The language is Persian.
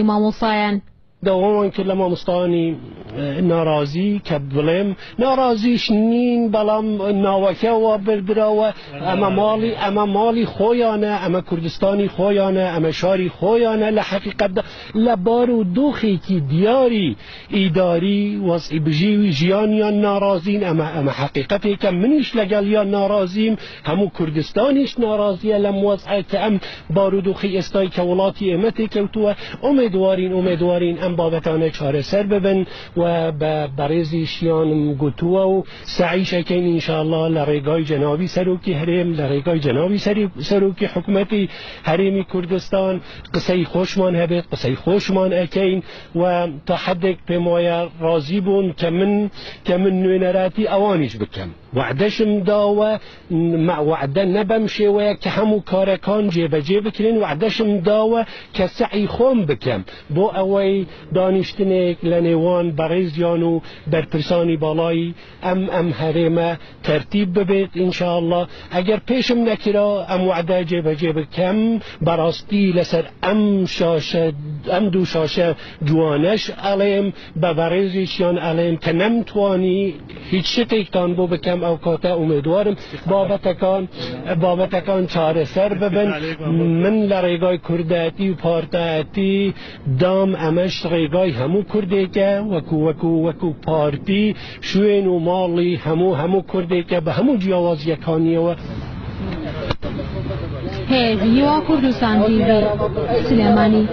مامۆسایان دوام که لما مستانی ناراضی کبلم ناراضیش نین بلام ناوکه و بردرا و اما مالی خویانه اما کردستانی خویانه اما شاری خویانه لحقیقت لبارو دوخی که دیاری ایداری وضعی بجیوی جیانیان ناراضین اما حقیقتی که منیش لگل یا ناراضیم همو کردستانیش ناراضیه لم وضعی که ام بارو دوخی استای که ولاتی امتی که تو امیدوارین ام بابتانه چاره سر ببن و برزی شیان گوتوه و سعیش اکین انشاءالله لرگای جنابی سروکی حریم لرگای جنابی سروکی حکومتی حریمی کردستان قصه خوشمان هبت قصه خوشمان اکین و تا حدک پیمایا راضی بون که من نوینراتی اوانیش بکم وعدشم داوه وعده نبمشه و که همو کارکان جیب کرین وعدشم داوه که سعی خوم بکم بو اوی دانشتنک لنوان بریز جانو برپرسانی بالایی ام حریمه ترتیب ببید انشاءالله اگر پیشم نکرا ام وعده جیب کم براستی لسر ام دو شاشه جوانش علیم ببریزیشان علیم که نمتوانی هیچ شتیکتان بو بکم اوقات امیدوارم بابتکان چاره سر ببن من لرگای کرداتی و پارتاتی دام امش رگای همو کرده که وکو پارتی شوین و مالی همو کرده که به همو جیاواز یکانیه و هی یوا کردستان دیوی سلیمانی